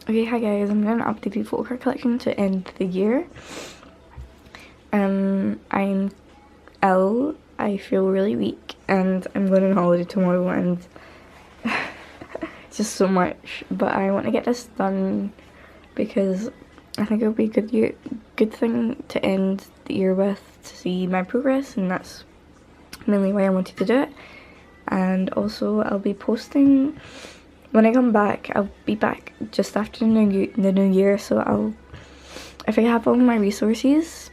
Okay, hi guys, I'm doing an updated photo card collection to end the year. I'm ill, I feel really weak, and I'm going on holiday tomorrow, and it's just so much, but I want to get this done because I think it would be a good thing to end the year with, to see my progress, and that's mainly why I wanted to do it. And also I'll be posting when I come back. I'll be back just after the new year, so if I have all my resources,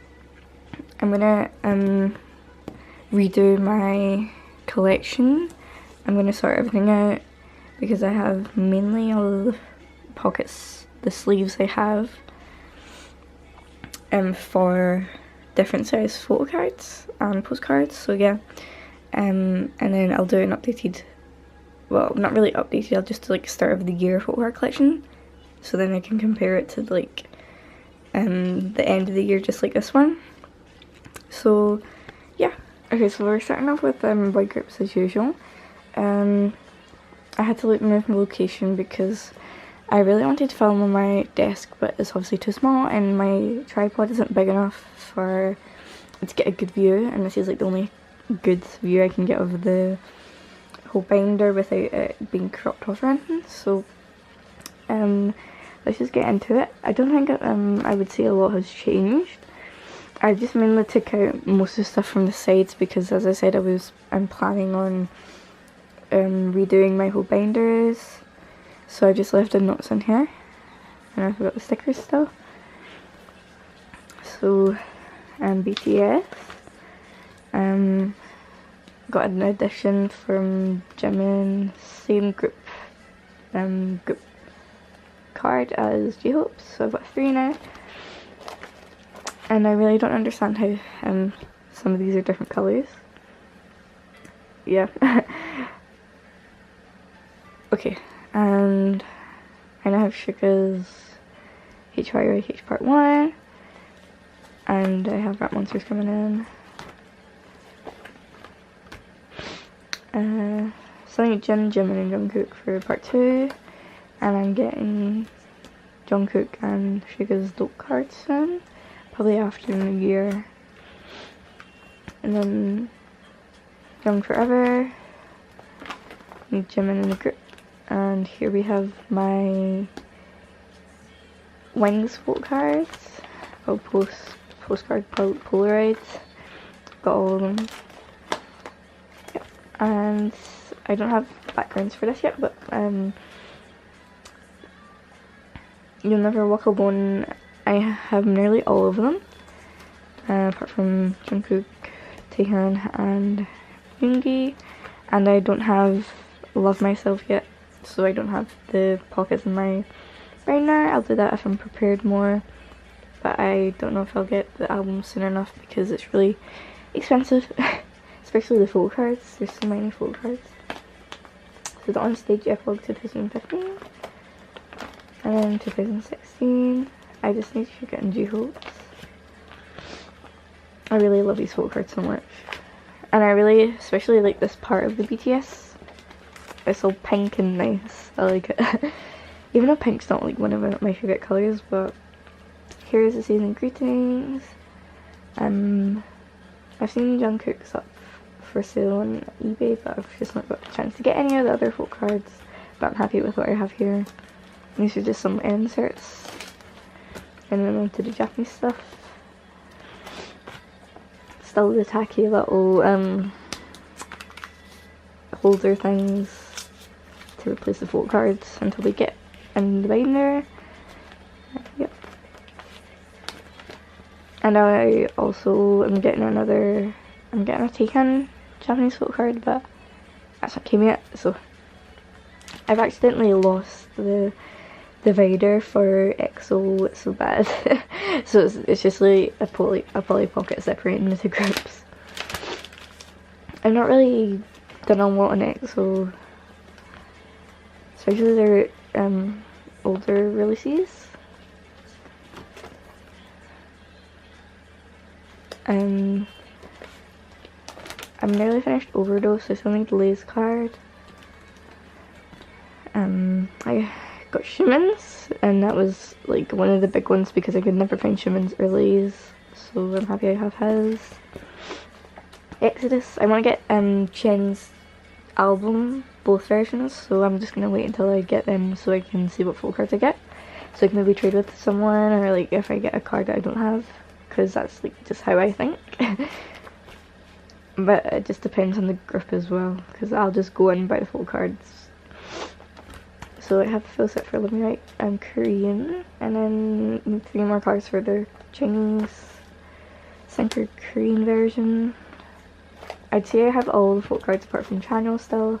I'm gonna redo my collection. I'm gonna sort everything out because I have mainly all the pockets, the sleeves I have for different size photo cards and postcards. So yeah, and then I'll do an updated, well, not really updated, I'll just do like start of the year photo card collection, so then I can compare it to like the end of the year, just like this one. So yeah, okay, so we're starting off with boy groups as usual. I had to like move my location because I really wanted to film on my desk, but it's obviously too small and my tripod isn't big enough for it to get a good view, and this is like the only good view I can get of the whole binder without it being cropped off or anything. So let's just get into it. I don't think I would say a lot has changed. I just mainly took out most of the stuff from the sides because, as I said, I'm planning on redoing my whole binders, so I just left the notes in here, and I forgot the stickers still. So BTS, got an addition from Jimin, same group card as J-Hope, so I've got 3 now. And I really don't understand how some of these are different colours. Yeah. Okay, and I now have Suga's HYYH Part 1, and I have Rat Monsters coming in. Something Jimin and Jungkook for Part 2, and I'm getting Jungkook and Suga's dope cards soon, probably after the new year. And then Young Forever, and Jimin in the group. And here we have my WIXX photocards. I'll postcard Polaroids. Got all of them. Yep. And I don't have backgrounds for this yet, but You'll Never Walk Alone, I have nearly all of them, apart from Jungkook, Taehyun, and Yoongi. And I don't have Love Myself yet, so I don't have the pockets in my binder. I'll do that if I'm prepared more, but I don't know if I'll get the album soon enough because it's really expensive, especially the photo cards. There's so many photo cards. So the On Stage Epilogue 2015, and then 2016, I Just Need Sugar and J-Hope's. I really love these photo cards so much, and I really especially like this part of the BTS. It's so pink and nice. I like it. Even though pink's not like one of my favourite colours, but here's the season greetings. I've seen Jungkook's up for sale on eBay, but I've just not got a chance to get any of the other folk cards, but I'm happy with what I have here. These are just some inserts, and then on to the Japanese stuff. Still the tacky little holder things to replace the folk cards until we get in the binder. Yep. And I also am getting a Taehyun Japanese folk card, but that's not came yet. So I've accidentally lost the divider for EXO. It's so bad. So it's just like a poly pocket separating the two groups. I'm not really done a lot on EXO, especially their older releases. I'm nearly finished Overdose. I still need Lay's card. I got Shimens, and that was like one of the big ones because I could never find Shimens or Lays, so I'm happy I have his. Exodus, I want to get Chen's album, both versions, so I'm just going to wait until I get them so I can see what full cards I get. So I can maybe trade with someone, or like if I get a card that I don't have, because that's like just how I think. But it just depends on the group as well, because I'll just go in and buy the full cards. So I have a full set for Love Me Right and Korean, and then 3 more cards for the Chinese centered Korean version. I'd say I have all the full cards apart from Channel still.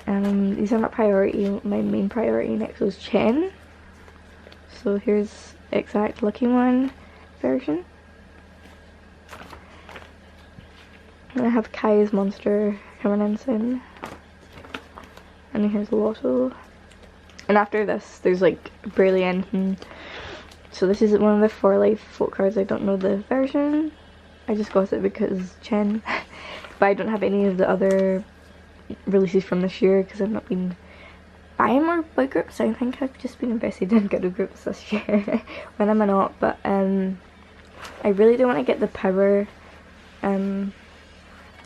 These are not priority. My main priority next was Chen. So here's Exact Lucky One version. And I have Kai's Monster coming in soon. And then here's Lotto. And after this, there's like barely anything. So this is one of the 4 life folk cards. I don't know the version. I just got it because Chen. But I don't have any of the other releases from this year because I've not been buying more boy groups. I think I've just been invested in girl groups this year when I'm not. But I really do want to get the Power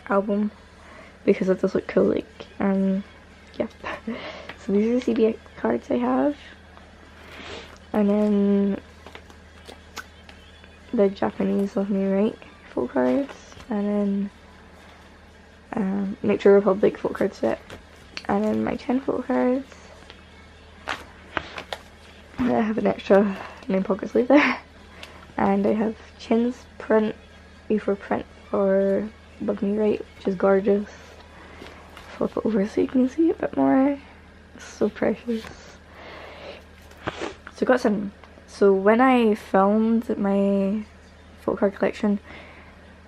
album because it does look cool. Like yeah. So these are the CBX cards I have, and then the Japanese Love Me Right full cards, and then Nature Republic full card set, and then my Chen full cards. And I have an extra name pocket sleeve there, and I have Chen's print, A4 print for Love Me Right, which is gorgeous. Flip it over so you can see it a bit more. It's so precious. So I got some. So when I filmed my photo card collection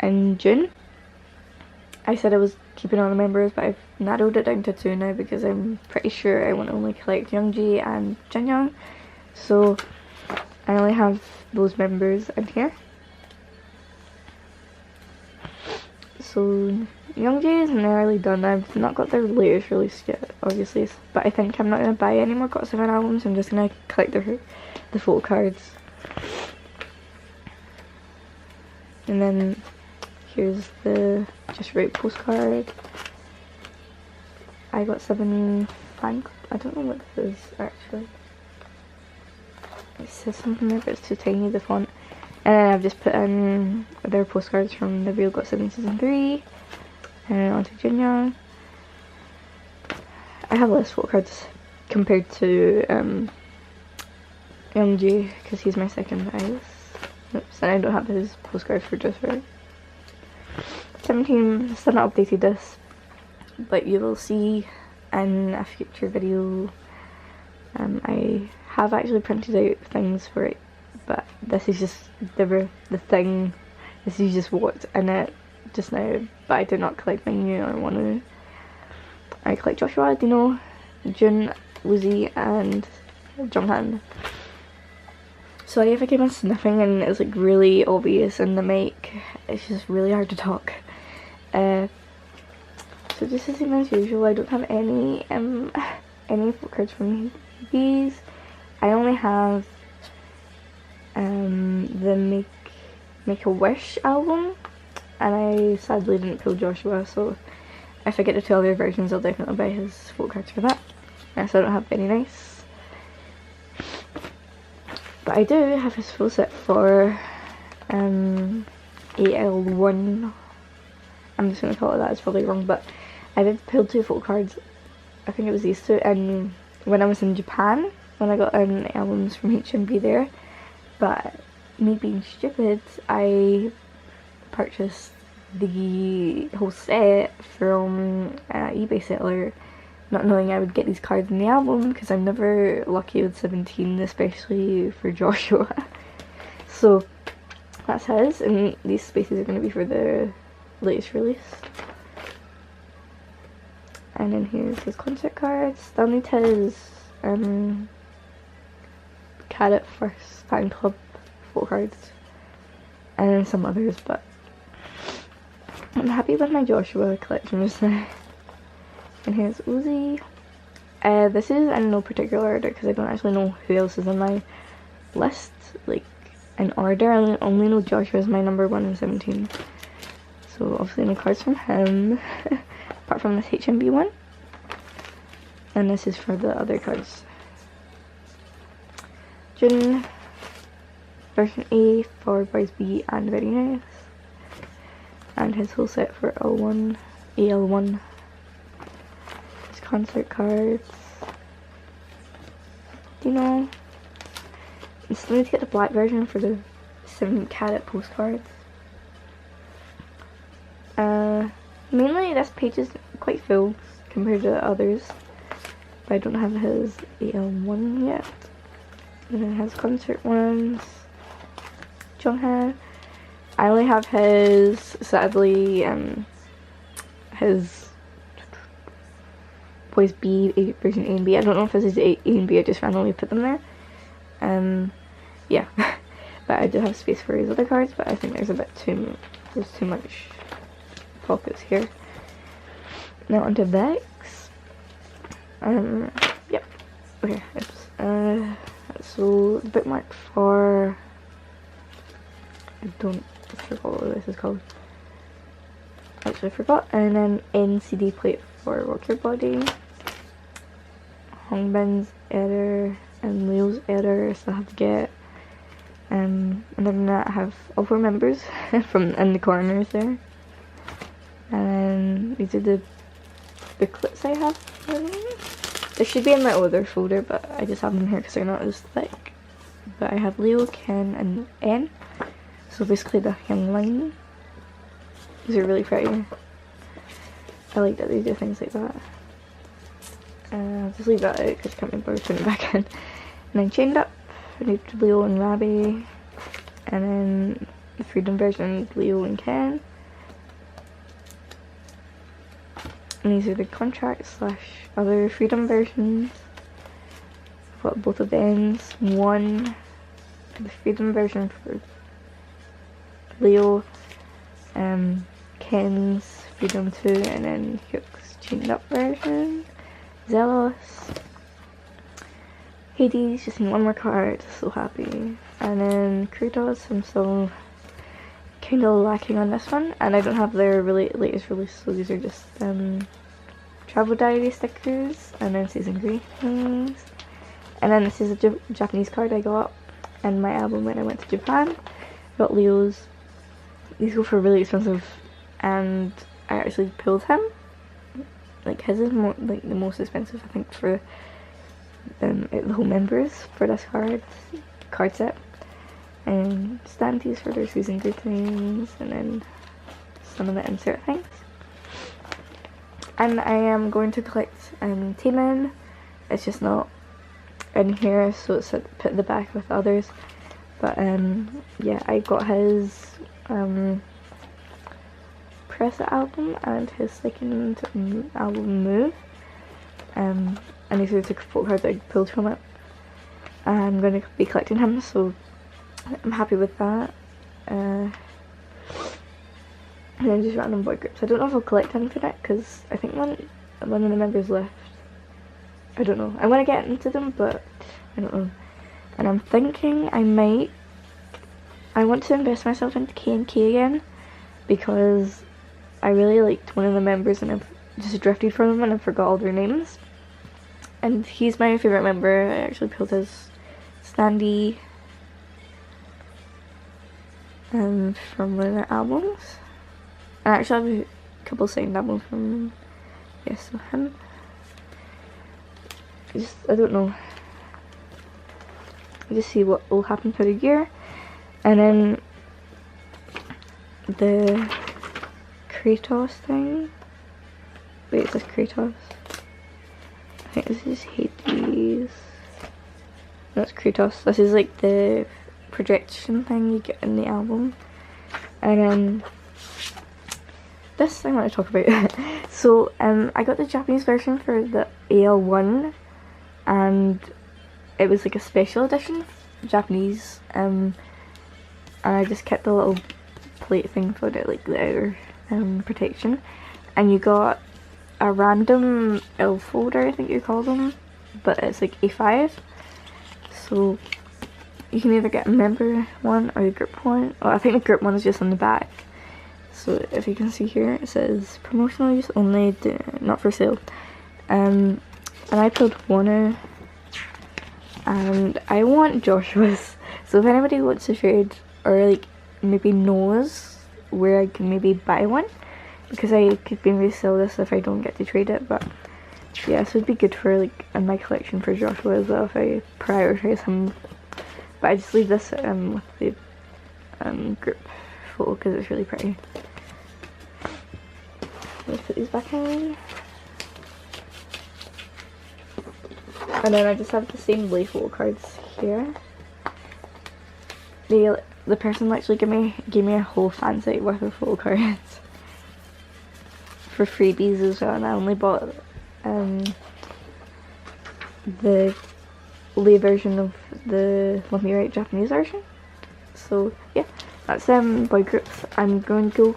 in June, I said I was keeping all the members, but I've narrowed it down to 2 now because I'm pretty sure I want to only collect Youngji and Jinyoung. So I only have those members in here. So Youngji is nearly done. I've not got their latest release yet, obviously, but I think I'm not going to buy any more GOT7 albums. I'm just going to collect the photo cards. And then here's the Just Right postcard. I got 7 fan club. I don't know what this is actually. It says something there, but it's too tiny, the font. And then I've just put in their postcards from the Real GOT7 Season 3. And then onto Jinyoung. I have less photo cards compared to Youngji because he's my second highest. Oops, and I don't have his postcard for Just Right. 17, still not updated this, but you will see in a future video. I have actually printed out things for it, but this is just the thing. This is just what's in it just now. But I do not collect Mingyu. I want to. I collect Joshua, Dino, Jun, Woozy, and Jonghan. Sorry if I keep on sniffing and it's like really obvious in the mic. It's just really hard to talk. So just the same as usual. I don't have any full cards from these. I only have the Make a Wish album, and I sadly didn't pull Joshua. So if I get the 2 other versions, I'll definitely buy his full cards for that. So I don't have any nice. But I do have his full set for AL1. I'm just going to call it that, it's probably wrong, but I did pull 2 full cards. I think it was these 2, and when I was in Japan, when I got albums from HMV there. But me being stupid, I purchased the whole set from eBay seller, not knowing I would get these cards in the album because I'm never lucky with 17, especially for Joshua. So that's his, and these spaces are going to be for the latest release. And then here's his concert cards. Still need his Cadet First fan club photo cards, and then some others, but I'm happy with my Joshua collection just now. And here's Uzi, This is in no particular order because I don't actually know who else is in my list, like in order. I only know Joshua is my number 1 and 17. So obviously no cards from him, apart from this HMB one. And this is for the other cards. June, version A for Boys B and Very Nice. And his whole set for L1, AL1. His concert cards. Do you know? I still need to get the black version for the 7-carat postcards. Mainly this page is quite full compared to others. But I don't have his AL1 yet. And then it has concert ones. Jongha. I only have his, sadly, his Boys B, version A and B. I don't know if this is A and B, I just randomly put them there. Yeah. But I do have space for his other cards, but I think there's there's too much pockets here. Now onto VIXX. Yep. Okay, oops. So the bookmark for, I forgot what this is called. Actually, I forgot. And then NCD plate for Rock Your Body. Hongbin's error and Leo's error, so I have to get. And other than that, I have all 4 members from in the corners there. And these are the booklets I have. They should be in my other folder, but I just have them here because they're not as thick. But I have Leo, Ken, and N. So basically the young line. These are really pretty. I like that they do things like that. I'll just leave that out because I can't remember putting it back in. And then Chained Up, I need Leo and Rabbi. And then the Freedom version, Leo and Ken. And these are the contracts / other Freedom versions. I've got both of ends. One, the Freedom version for Leo, Ken's Freedom 2, and then Hyuk's Chained Up version. Zealous. Hades, just need one more card, so happy. And then Kratos, I'm still kind of lacking on this one, and I don't have their latest release, so these are just travel diary stickers, and then season greetings. And then this is a Japanese card I got in my album when I went to Japan. I got Leo's. These go for really expensive, and I actually pulled him. Like his is the most expensive, I think, for the whole members for this card set. And standees for their season greetings, and then some of the insert things. And I am going to collect Taemin. It's just not in here, so it's put in the back with others. But yeah, I got his Press album and his second album Move. And these are the photocards I pulled from it. I'm going to be collecting him, so I'm happy with that. And then just random boy groups. I don't know if I'll collect anything yet, because I think one of the members left. I don't know. I want to get into them, but I don't know. And I'm thinking I want to invest myself into K&K again, because I really liked one of the members and I've just drifted from them and I forgot all their names. And he's my favourite member. I actually pulled his standee from one of their albums. And I actually have a couple signed albums from him. I don't know. I just see what will happen for the year. And then the Kratos thing. Wait, is this Kratos? I think this is Hades. No, it's Kratos. This is like the projection thing you get in the album. And then this I want to talk about. So I got the Japanese version for the AL1, and it was like a special edition, Japanese. And I just kept the little plate thing for it, like the outer protection. And you got a random L folder, I think you call them, but it's like A5. So you can either get a member one or a group one. Oh, I think the group one is just on the back. So if you can see here, it says promotional use only, not for sale. And I pulled Loona, and I want Joshua's. So if anybody wants to trade, or like maybe knows where I can maybe buy one, because I could maybe sell this if I don't get to trade it. But yeah, this would be good for like in my collection for Joshua as well if I prioritize him. But I just leave this with the group photo because it's really pretty. Let's put these back in. And then I just have the same Lay photo cards here. The person actually gave me a whole fan set worth of photo cards for freebies as well, and I only bought the Lay version of the Let Me Write Japanese version. So yeah, that's boy groups. I'm going to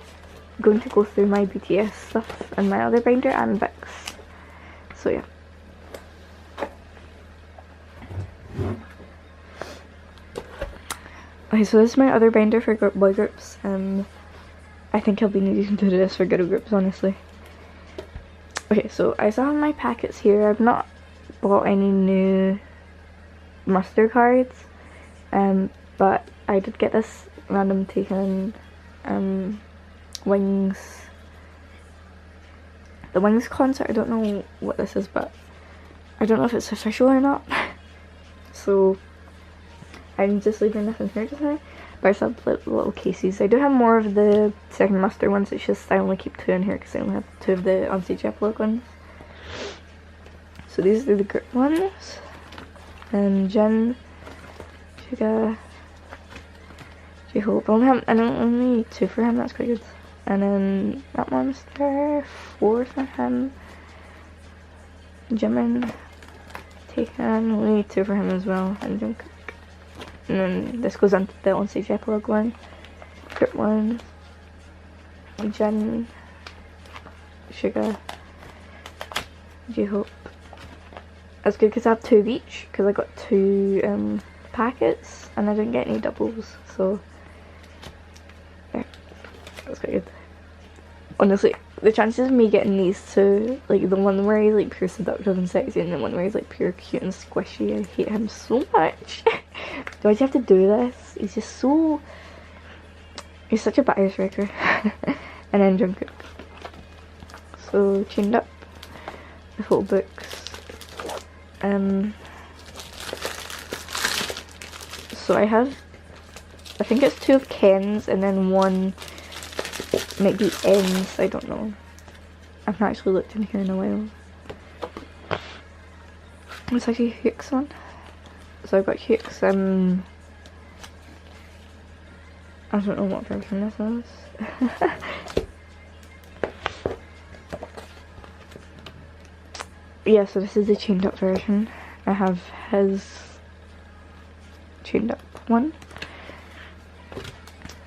go through my BTS stuff and my other binder and VIXX. So yeah. Okay, so this is my other binder for boy groups. I think I'll be needing to do this for girl groups, honestly. Okay, so I still have my packets here. I've not bought any new muster cards, but I did get this random taken WIXX, the WIXX concert. I don't know what this is, but I don't know if it's official or not. So I'm just leaving this in here just now. But I still have little cases. I do have more of the second muster ones. It's just I only keep 2 in here because I only have 2 of the on-stage epilogue ones. So these are the group ones. And Jin, Suga, J-Hope. I only need 2 for him. That's quite good. And then that monster, 4 for him. Jimin, Taken, only need 2 for him as well. And Jungkook. And then this goes on to the on-stage epilogue one, group one, Jin, Suga, J-Hope. That's good because I have 2 of each, because I got 2 packets and I didn't get any doubles, so yeah, that's quite good. Honestly, the chances of me getting these 2, like the one where he's like pure seductive and sexy and the one where he's like pure cute and squishy, I hate him so much. Do I just have to do this? He's just so... He's such a bias wrecker. And then Jungkook. So, chained up. The whole books. So I have... I think it's 2 of Ken's and then 1 might be N's. I don't know. I've not actually looked in here in a while. It's actually a VIXX one. So I've got VIXX, I don't know what version this is. Yeah, so this is the chained up version. I have his chained up one.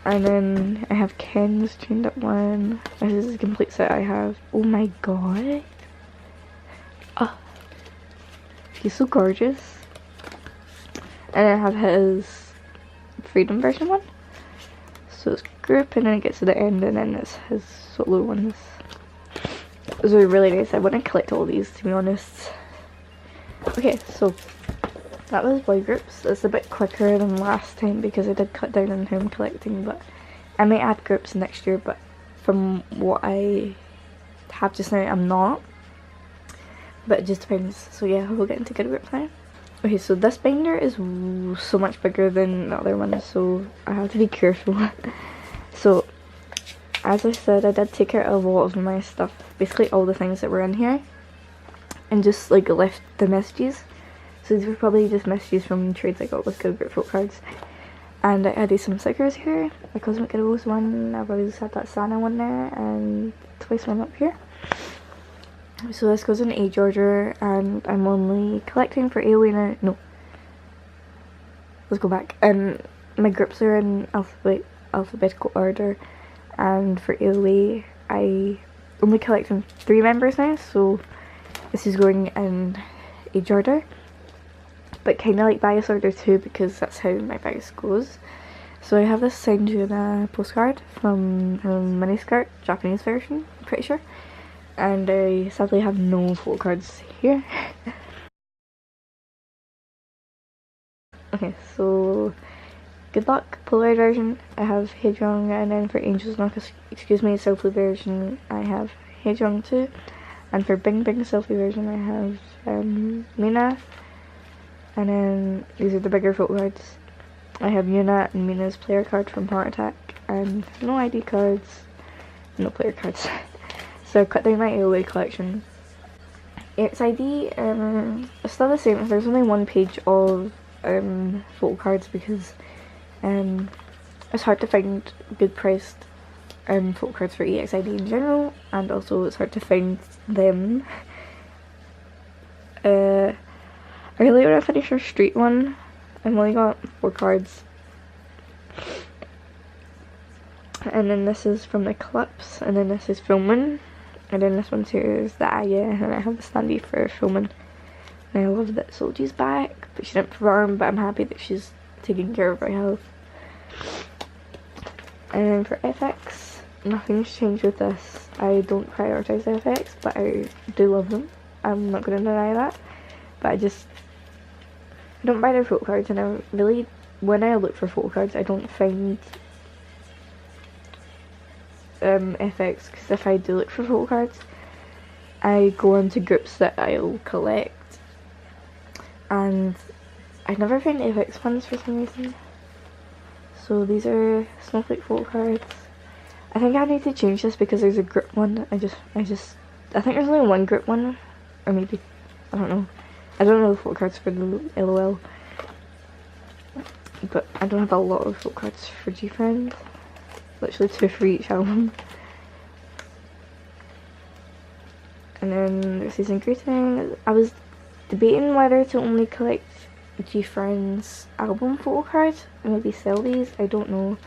And then I have Ken's chained up one. This is the complete set I have. Oh my god. Oh, he's so gorgeous. And I have his Freedom version one. So it's group and then it gets to the end and then it's his solo ones. Those are really nice. I want to collect all these, to be honest. Okay, so that was boy groups. It's a bit quicker than last time because I did cut down on who I'm collecting, but I might add groups next year, but from what I have just now, I'm not. But it just depends. So yeah, we'll get into good groups now. Okay, so this binder is so much bigger than the other one, so I have to be careful. So, as I said, I did take out a lot of my stuff, basically all the things that were in here, and just like left the messages. So these were probably just messages from trades I got with Good Group Photocards. And I added some stickers here, my Cosmic Rose one, I've always had that Sana one there, and twice one up here. So this goes in age order, and I'm only collecting for AOE now. No. Let's go back. My groups are in alphabetical order, and for AOE, only collecting 3 members now, so this is going in age order, but kind of like bias order too, because that's how my bias goes. So I have this signed Loona postcard from Miniskirt, Japanese version, I'm pretty sure, and I sadly have no photocards here. Okay, so good luck, Polaroid version, I have Haejong, and then for Angel's Knock, excuse me, selfie version, I have Haejong too, and for Bing Bing selfie version, I have Mina, and then these are the bigger photo cards. I have Yuna and Mina's player card from Heart Attack, and no ID cards, no player cards. So I cut down my AOA collection. Its ID, it's still the same. There's only 1 page of photo cards because it's hard to find good priced photo cards for EXID in general, and also it's hard to find them. I really want to finish our street one. I've only got 4 cards. And then this is from Eclipse, and then this is filming, and then this one's here is the Aya, and I have the standee for filming. And I love that Seulgi's back, but she didn't perform, but I'm happy that she's taking care of her health. And then for FX, nothing's changed with this. I don't prioritise FX, but I do love them. I'm not going to deny that. But I don't buy their photo cards, and I really, when I look for photo cards, I don't find FX, because if I do look for photo cards, I go into groups that I'll collect, and I never find FX ones for some reason. So these are Snowflake photo cards. I think I need to change this because there's a group one. I think there's only 1 group one, or maybe, I don't know. I don't know the photo cards for the LOL, but I don't have a lot of photo cards for G-Friend. Literally 2 for each album. And then there's season greeting. I was debating whether to only collect G-Friend's album photo cards, or maybe sell these, I don't know.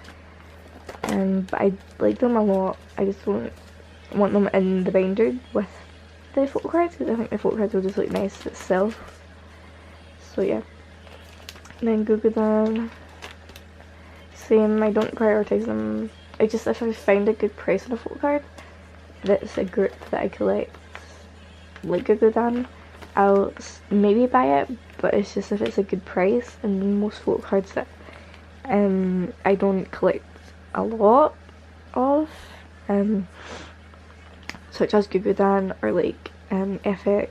But I like them a lot. I just don't want them in the binder with the photo cards, because I think the photo cards will just look nice itself. So yeah. And then Google them. Same, I don't prioritise them. I just, if I find a good price on a photo card that's a group that I collect, like Google Dan, I'll maybe buy it, but it's just if it's a good price. And most photo cards that I don't collect a lot of, such as Google Dan or like FX,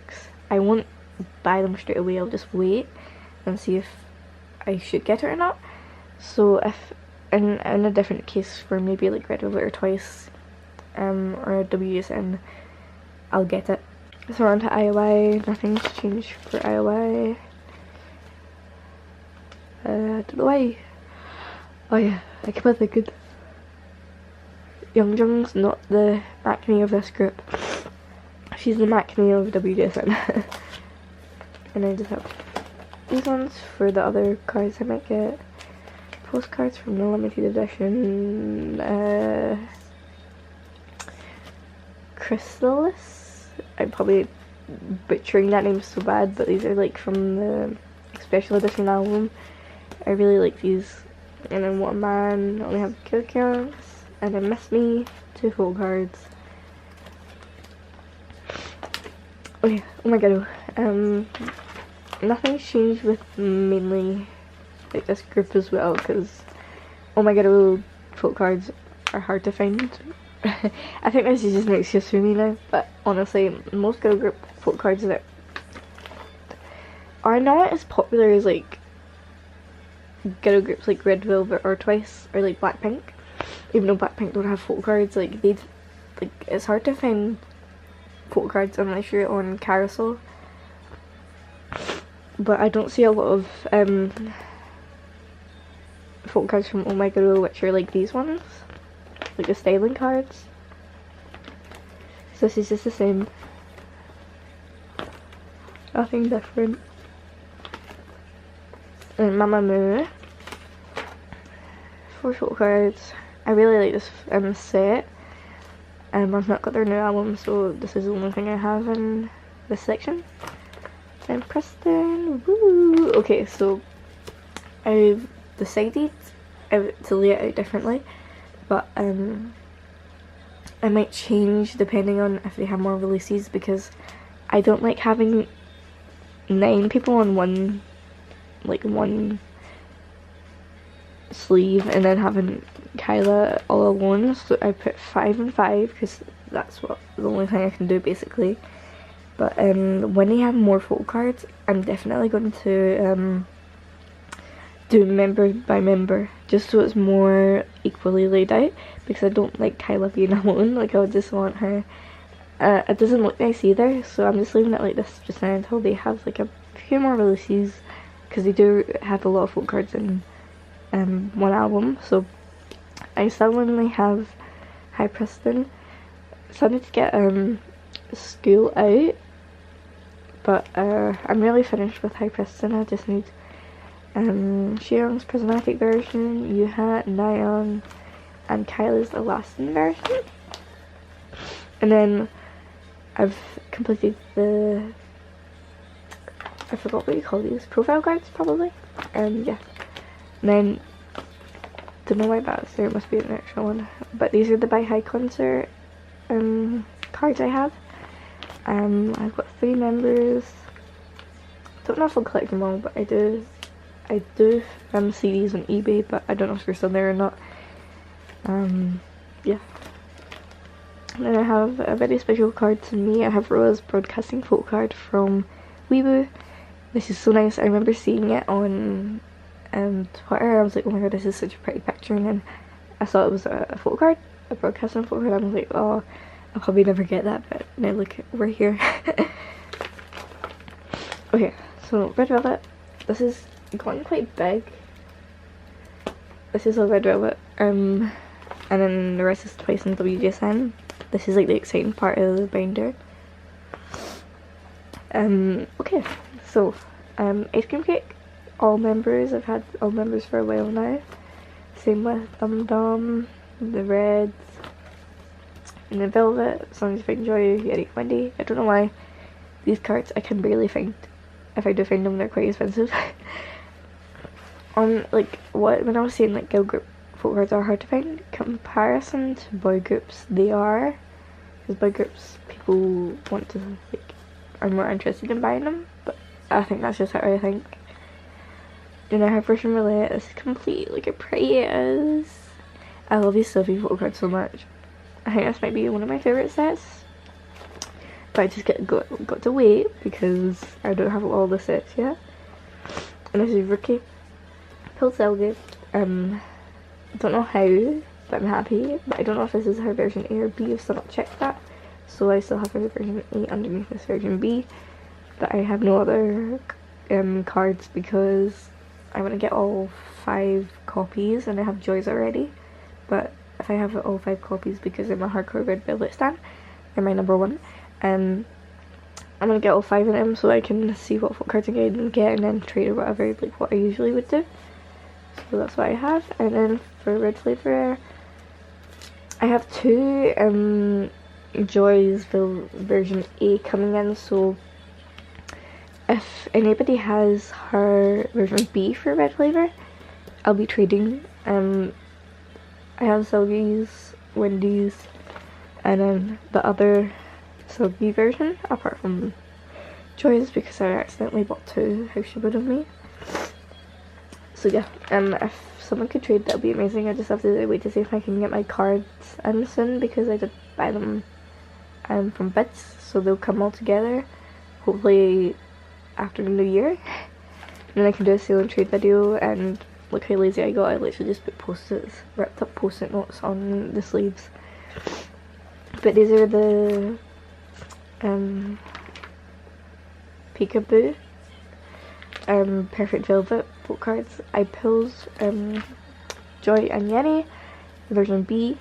I won't buy them straight away. I'll just wait and see if I should get it or not. So if in a different case for maybe like Red Velvet or Twice or WSN, I'll get it. So we're on to IOI. Nothing's changed for IOI. I don't know why. Oh yeah, I keep on thinking Youngjung's not the Acme of this group. She's the Acme of WDSN. And I just have these ones for the other cards I might get. Postcards from the limited edition. Chrysalis. I'm probably butchering that name so bad, but these are like from the special edition album. I really like these. And then One Man, I only have Kill Counts, and then Miss Me, 2 photo cards. Oh yeah, oh my god, nothing's changed with mainly like this group as well, because oh my god, photo cards are hard to find. I think this is just an excuse for me now, but honestly, most girl group photo cards that are not as popular as like girl groups like Red Velvet or Twice or like Blackpink, even though Blackpink don't have photo cards, like it's hard to find photo cards unless you're on Carousel. But I don't see a lot of photo cards from Oh My Girl, which are like these ones, like the styling cards. So this is just the same, nothing different. And Mamamoo, 4 photo cards. I really like this set. I've not got their new album, so this is the only thing I have in this section. And Preston, woo! Okay, so I've decided to lay it out differently, but I might change depending on if they have more releases, because I don't like having 9 people on one sleeve and then having Kyla all alone, so I put 5 and 5 because that's the only thing I can do basically. But when they have more photo cards, I'm definitely going to do member by member, just so it's more equally laid out, because I don't like Kyla being alone. Like, I would just want her. It doesn't look nice either, so I'm just leaving it like this just now until they have like a few more releases, because they do have a lot of photo cards in one album. So I still only have High Preston, so I need to get School out, but I'm really finished with High Preston. I just need Sharon's prismatic version, Yuha, Nyan, and Kyla's elastin version. And then I've completed the, I forgot what you call these, profile cards probably. Yeah. And then, don't know why that's there, it must be an extra one. But these are the by High concert cards I have. I've got 3 members. Don't know if I'll collect them all, but I do CDs on eBay, but I don't know if they're still there or not. Yeah. And then I have a very special card to me. I have Roa's broadcasting photo card from Weibo. This is so nice. I remember seeing it on Twitter. I was like, oh my god, this is such a pretty picture. And then I saw it was a photo card, a broadcasting photo card. I was like, oh, I'll probably never get that. But now look, we're here. Okay, so Red Velvet. This is gotten quite big. This is all Red Velvet. And then the rest is twice in WGSN. This is like the exciting part of the binder. Okay, so ice cream cake. All members. I've had all members for a while now. Same with Dum Dum, the Reds, and the Velvet. Songs if I enjoy, Yeri, Wendy. I don't know why these cards I can barely find. If I do find them, they're quite expensive. On like when I was saying like girl group photo cards are hard to find, comparison to boy groups, they are, because boy groups people want to like are more interested in buying them, but I think that's just how I think. And I have version relay. This is complete, look how pretty it is. I love these Sylvie photo cards so much. I think this might be one of my favourite sets, but I just got to wait because I don't have all the sets yet. And this is Rookie seulgi. Don't know how, but I'm happy. But I don't know if this is her version A or B. I've still not checked that, so I still have her version A underneath this version B. But I have no other cards because I want to get all 5 copies, and I have Joys already. But if I have all 5 copies, because I'm a hardcore Red Velvet stan, they're my number 1. I'm gonna get all 5 of them so I can see what cards I can get and then trade or whatever, like what I usually would do. So that's what I have. And then for red flavor, I have 2 Joy's version A coming in, so if anybody has her version B for red flavor, I'll be trading. I have Seulgi's, Wendy's, and then the other seulgi version, apart from Joy's, because I accidentally bought 2, how stupid of me. So yeah, if someone could trade, that would be amazing. I just have to wait to see if I can get my cards in soon, because I did buy them from VIXX, so they'll come all together, hopefully after the new year. And then I can do a sale and trade video, and look how lazy I got. I literally just put post-its, ripped up post-it notes on the sleeves. But these are the Peekaboo Perfect Velvet book cards. I pulled Joy and Yeri version B,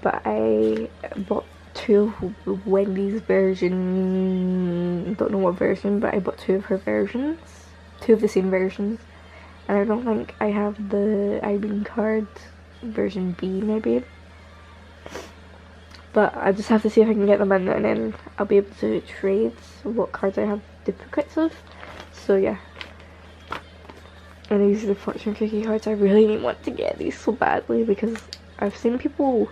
but I bought 2 of Wendy's version. Don't know what version, but I bought 2 of her versions, 2 of the same versions. And I don't think I have the Irene card version B maybe. But I just have to see if I can get them in, and then I'll be able to trade what cards I have duplicates of. So yeah. And these are the fortune cookie cards. I really want to get these so badly because I've seen videos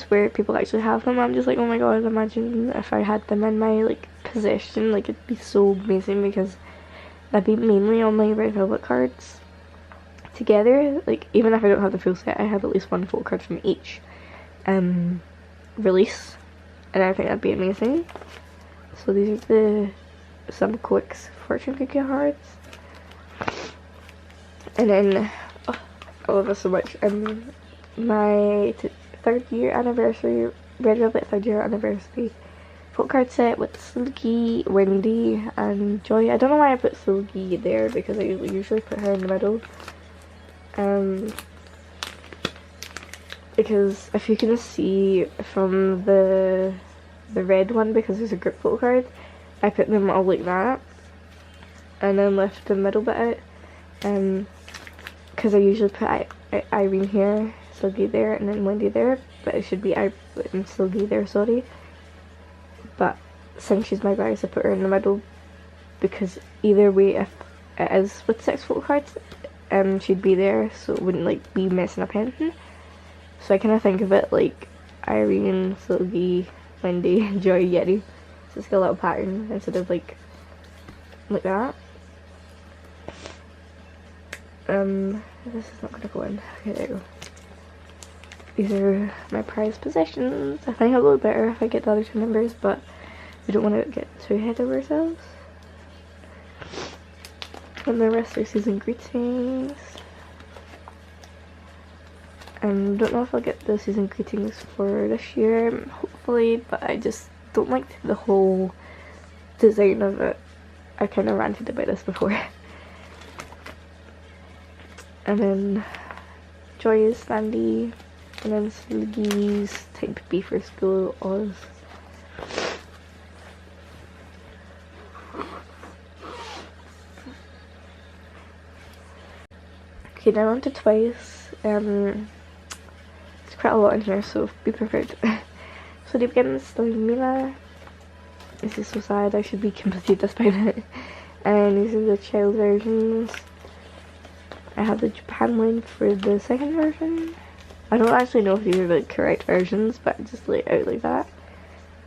where people actually have them. I'm just like, oh my god, imagine if I had them in my like possession. Like, it'd be so amazing because that'd be mainly on my red velvet cards together. Like, even if I don't have the full set, I have at least one photo card from each release, and I think that'd be amazing. So these are some quick fortune cookie cards. And then, oh, I love this so much. My 3rd year anniversary, Red Velvet 3rd year anniversary photo card set with Seulgi, Wendy, and Joy. I don't know why I put Seulgi there because I usually put her in the middle. Because if you can see from the red one, because there's a group photo card, I put them all like that, and then left the middle bit out. Because I usually put Irene here, Seulgi there, and then Wendy there, but it should be Seulgi there, sorry. But since she's my bias, I put her in the middle, because either way, if it is with 6 photo cards, she'd be there, so it wouldn't like be messing up anything. So I kind of think of it like Irene, Seulgi, Wendy, Joy, Yeri. So it's got a little pattern instead of like that. This is not gonna go in. Okay, there you go. These are my prized possessions. I think I'll go better if I get the other 2 members, but we don't want to get too ahead of ourselves. And the rest are season greetings. Don't know if I'll get the season greetings for this year, hopefully, but I just don't like the whole design of it. I kind of ranted about this before. And then Joy is standee, and then Seulgi's type B for school Oz. Okay, now on to twice. It's quite a lot in here, so be prepared. So the beginning still Mila. This is so sad, I should be completed this by now. And these are the child versions. I have the Japan one for the 2nd version. I don't actually know if these are the correct versions, but I just lay it out like that.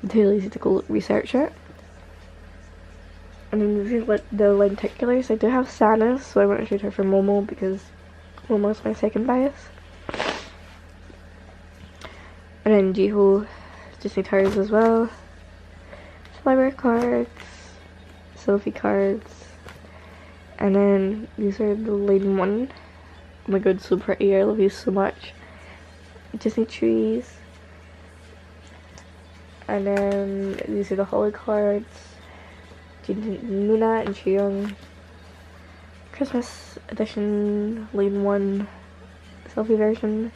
I'm too lazy to go research it. And then these are the lenticulars. I do have Sana's, so I want to trade her for Momo because Momo's my 2nd bias. And then Jiho, just need hers as well. Flower cards, selfie cards. And then these are the lane 1. Oh my god, so pretty. I love these so much. Disney trees. And then these are the holly cards. Loona and Cheong. Christmas edition, lane 1 selfie version.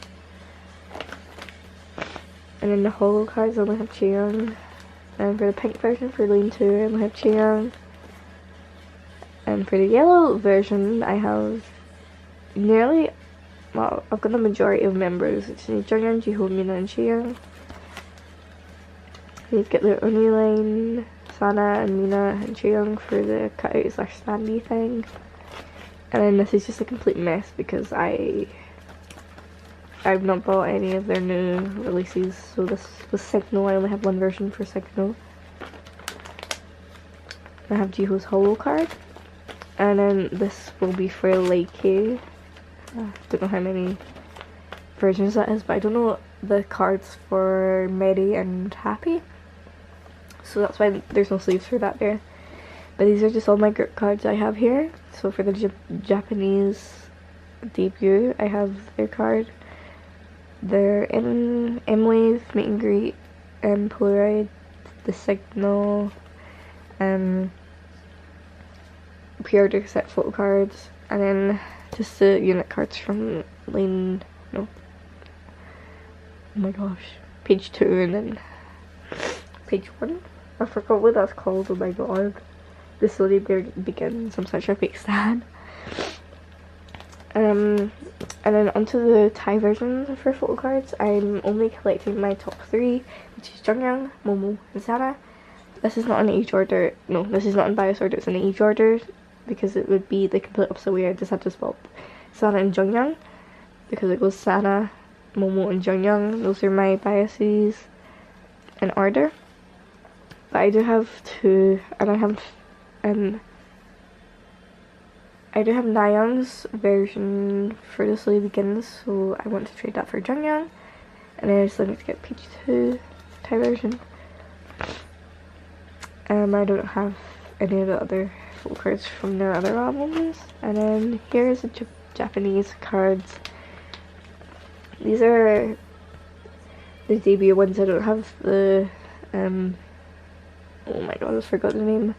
And then the holo cards I only have Cheong. And for the pink version for lane 2 I only have Cheong. And for the yellow version, I have nearly, well, I've got the majority of members. It's Jungyeon, Jiho, Mina, and Cheong. These get their Oni line, Sana and Mina and Cheong for the cutout / standee thing. And then this is just a complete mess because I've not bought any of their new releases. So this was Signal. I only have one version for Signal. I have Jiho's holo card. And then this will be for Leikei. Don't know how many versions that is, but I don't know the cards for Mary and Happy. So that's why there's no sleeves for that there. But these are just all my group cards I have here. So for the Japanese debut, I have their card. Their M-Wave, Meet and Greet, Polaroid, the Signal, pre-order set photo cards, and then just the unit cards from lane, no, oh my gosh, page 2 and then page 1. I forgot what that's called, oh my god. The slowly begins, I'm such a big stan. And then onto the Thai version for photo cards. I'm only collecting my top 3, which is Jungyoung, Momo, and Sana. This is not in age order. No, this is not in bias order. It's in age order because it would be the complete opposite way. I just had to swap Sana and Jungyoung because it goes Sana, Momo, and Jungyoung. Those are my biases in order. But I do have 2, and I do have Nayeon's version for the Slowly Begins, so I want to trade that for Jungyoung. And then I just need to get Peach 2 Thai version. I don't have any of the other full cards from their other albums. And then here's the Japanese cards. These are the debut ones. I don't have the oh my god, I forgot the name.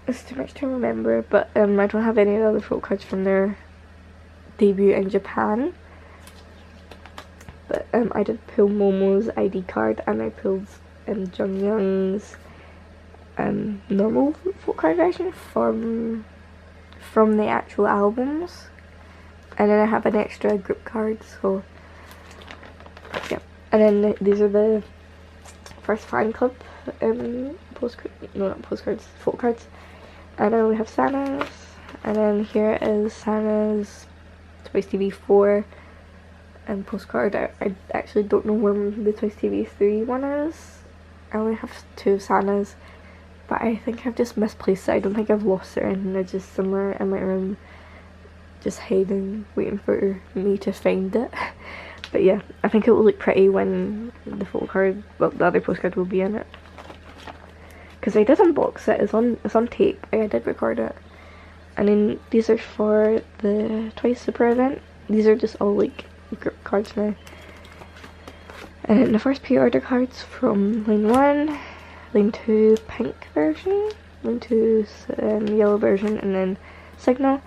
It's too much to remember, but I don't have any of the other folk cards from their debut in Japan. But I did pull Momo's ID card, and I pulled Jungyoung's normal folk card version from the actual albums. And then I have an extra group card, so yeah. And then these are the first fan club postcards, folk cards. And then we have Sana's, and then here is Sana's Twice TV 4 postcard. I actually don't know where the Twice TV 3 one is. I only have 2 Sana's, but I think I've just misplaced it. I don't think I've lost it, and they're just somewhere in my room, just hiding, waiting for me to find it. But yeah, I think it will look pretty when the photo card, well, the other postcard will be in it. Because I did unbox it, it's on tape, I did record it. And then these are for the Twice Super event. These are just all like group cards now. And then the first pre-order cards from Lane 1, Lane 2 pink version, Lane 2 yellow version, and then Signal.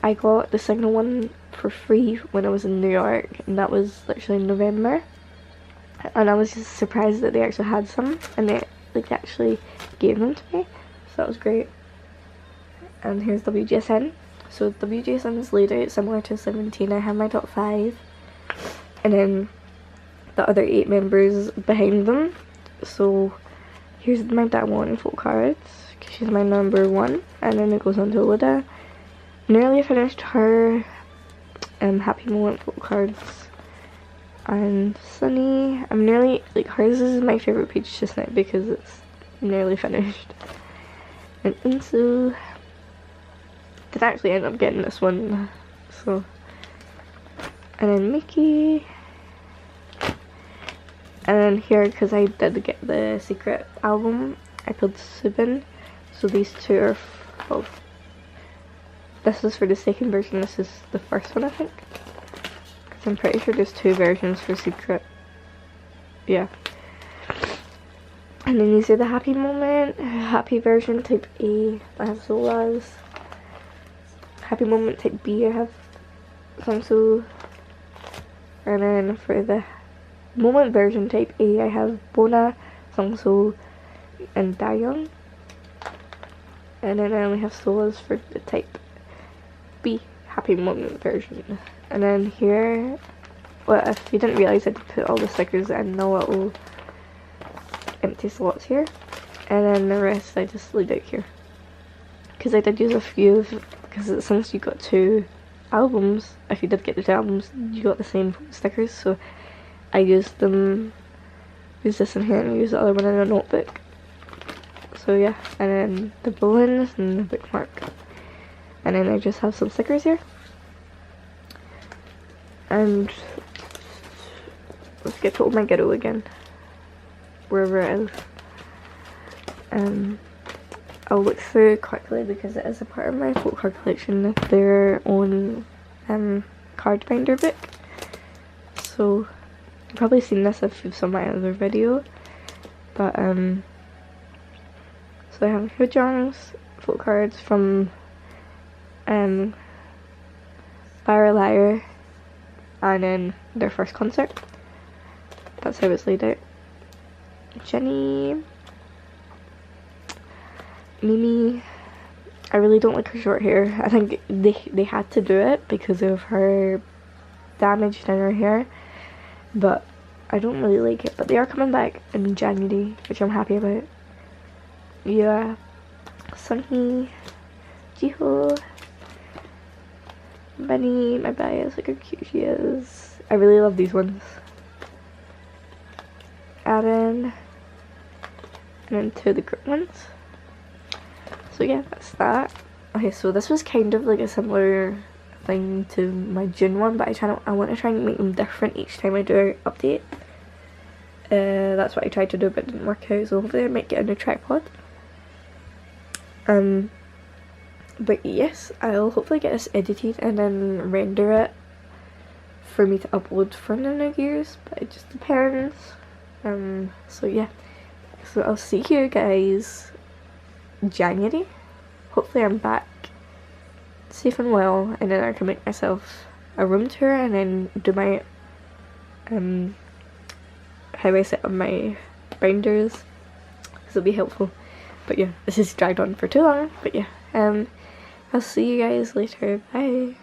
I got the Signal one for free when I was in New York, and that was literally in November. And I was just surprised that they actually had some, and they like actually gave them to me, so that was great. And here's WGSN. So WGSN is laid out similar to 17. I have my top 5, and then the other 8 members behind them. So here's my Daewon full cards, she's my number 1, and then it goes on to Loona. Nearly finished her Happy Moment full cards. And Sunny, I'm nearly, like, hers is my favorite page just now because it's nearly finished. And Insu did actually end up getting this one, so. And then Mickey. And then here, because I did get the secret album, I pulled Subin. So these 2 are, well, this is for the second version, this is the first one, I think. I'm pretty sure there's 2 versions for Secret. Yeah. And then these are the Happy Moment, Happy version type A, I have Zola's. Happy Moment type B, I have Sangsu. And then for the Moment version type A, I have Bona, Sangsu, and Daeyeon. And then I only have Zola's for the type B, Happy Moment version. And then here, well, if you didn't realise, I did put all the stickers in the little empty slots here. And then the rest I just laid out here. Because I did use a few, because since you got 2 albums, if you did get the 2 albums, you got the same stickers. So I used them, used this in here and used the other one in a notebook. So yeah, and then the balloons and the bookmark. And then I just have some stickers here. And let's get to my ghetto again, wherever it is. I'll look through quickly because it is a part of my folk card collection, their own card binder book. So you've probably seen this if you've seen my other video, but so I have Hojong's folk cards from Liar Liar, and then their first concert. That's how it's laid out. Jenny, Mimi, I really don't like her short hair. I think they had to do it because of her damage in her hair, but I don't really like it. But they are coming back in January, which I'm happy about. Yeah, Sunny, Jiho, Benny, my bias, look how cute she is. I really love these ones. Irene, and then 2 of the group ones. So yeah, that's that. Okay, so this was kind of like a similar thing to my June one, but I want to try and make them different each time I do an update. That's what I tried to do, but it didn't work out, so hopefully I might get a new tripod. But yes, I'll hopefully get this edited and then render it for me to upload for the New Year's, but it just depends. So yeah, so I'll see you guys January. Hopefully I'm back safe and well, and then I can make myself a room tour and then do my how I set up my binders, this will be helpful. But yeah, this has dragged on for too long, but yeah, I'll see you guys later, bye.